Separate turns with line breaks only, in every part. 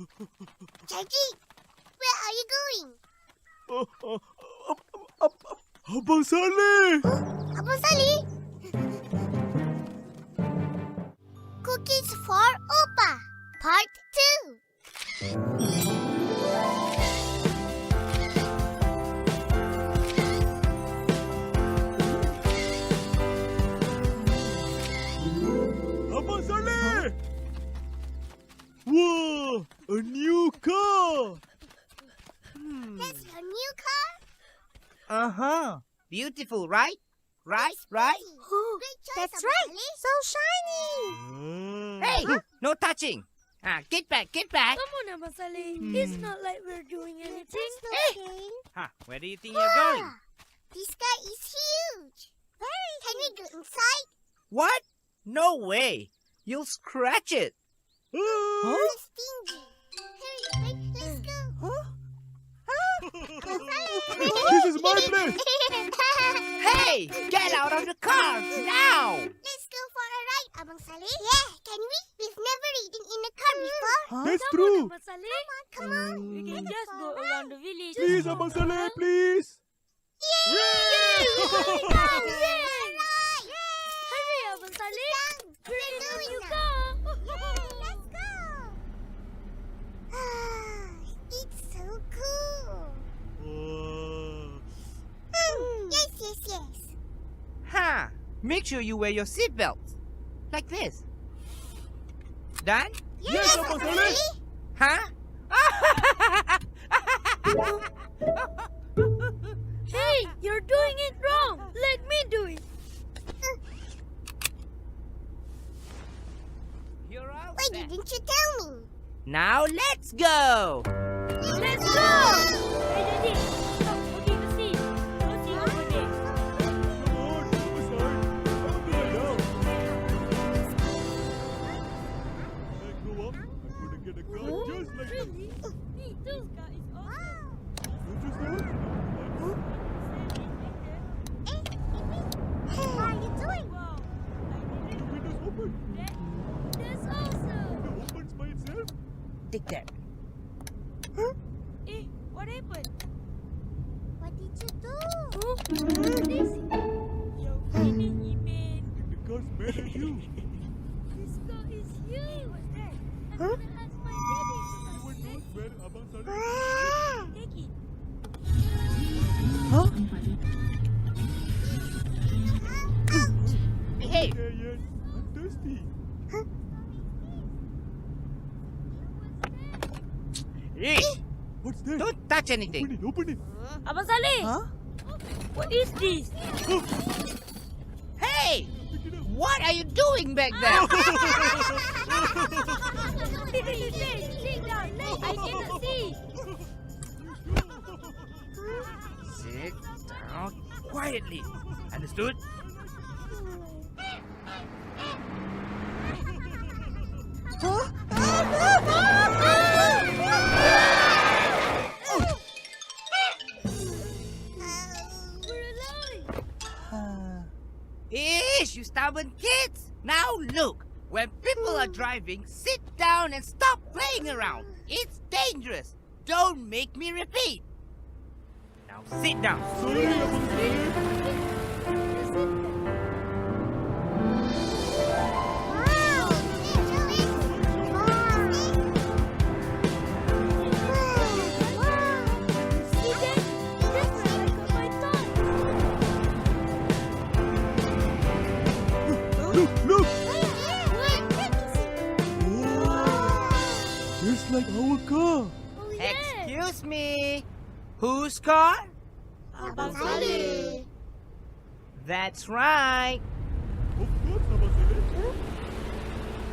Jadi, where are you going?
Abang Salleh!
Abang Salleh? Cookies for Opah, Part 2.
Abang Salleh! Wow, a new car!
That's your new car?
Beautiful, right? Right?
Great choice,
That's
Abang
right.
Salleh.
So shiny.
Hey, no touching. Get back.
Come on, Abang Salleh. It's not like we're doing anything.
Okay.
Where do you think you're going?
Wow, this car is huge. Can we go inside?
What? No way. You'll scratch it.
It's stingy. Hurry, let's go.
This is my place!
Hey, get out of the car now.
Let's go for a ride, Abang Salleh. Yeah, can we? We've never ridden in a car before.
That's true!
Abang Salleh.
Come on.
We can just go around the village.
Please, Abang Salleh, please!
Yay!
Yay!
Right.
Hurry, Abang Salleh. We're in a
doing
new
that.
car.
Let's go. It's so cool. Yes.
Make sure you wear your seatbelt. Like this. Done?
Yes, Abang Salleh!
Huh?
Hey, you're doing it wrong. Let me do it.
You're all
Why
set.
didn't you tell me?
Now let's go.
Let's go. Hey, Daddy. Stop holding the seat. Go sit over there.
Lord, Abang Salleh, I'm gonna go. When I grow up, I'm gonna get a car just like this.
Really? Hey, this car is awesome.
Don't you say it?
What are you doing?
Wow.
The window's open.
That's awesome.
It opens by itself.
Take that.
Eh, what happened?
What did you do?
What's this? Yo, Upin Ipin.
The car's mad at you.
This car is huge. What's that? I'm gonna ask my daddy.
You were not where Abang Salleh.
Take it.
Hey,
There yet. I'm thirsty.
hey,
What's that?
don't touch anything.
Open it.
Abang Salleh. What is this?
Hey,
Pick it up.
what are you doing back there?
Sit down. I cannot see.
Sit down quietly. Understood?
We're alive.
Ish, you stubborn kids! Now look, when people are driving, sit down and stop playing around. It's dangerous. Don't make me repeat. Now sit down.
Sorry, Abang Salleh.
Wow!
See that? That's where I got my toy.
Look!
Wow!
It's like our car.
Oh, yeah.
Excuse me. Whose car?
Abang
Salleh.
That's right.
Of course, Abang Salleh.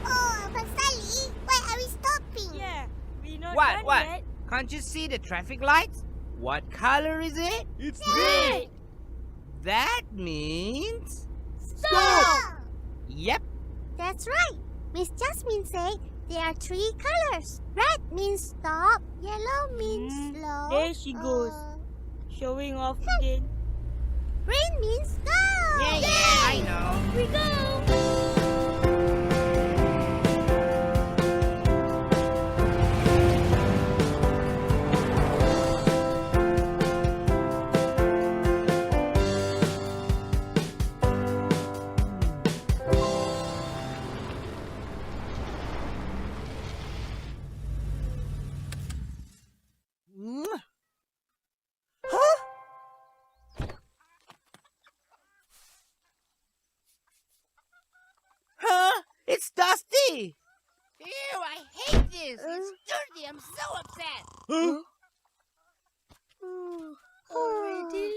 Oh, Abang Salleh, why are we stopping?
Yeah, we not
What?
done
What?
yet.
Can't you see the traffic lights? What color is it?
It's
Red.
That means...
Stop.
Yep.
That's right. Miss Jasmine said there are 3 colors. Red means stop, yellow means slow.
There she goes. Showing off again.
Green means go.
Yeah, I know.
We go.
It's dusty. Ew, I hate this. It's dirty. I'm so upset.
Already?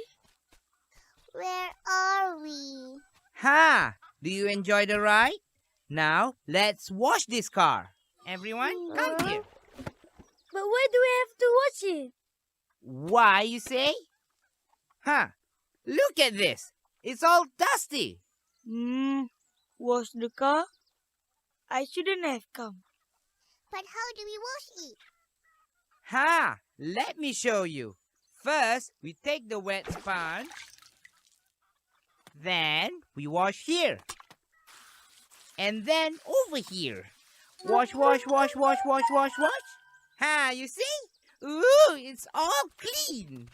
Where are we?
Ha! Do you enjoy the ride? Now, let's wash this car. Everyone, come here.
But why do we have to watch it?
Why, you say? Look at this. It's all dusty.
Wash the car? I shouldn't have come.
But how do we wash it?
Let me show you. First, we take the wet sponge. Then, we wash here. And then over here. Wash, wash, wash, wash, wash, wash, wash. You see? Ooh, it's all clean.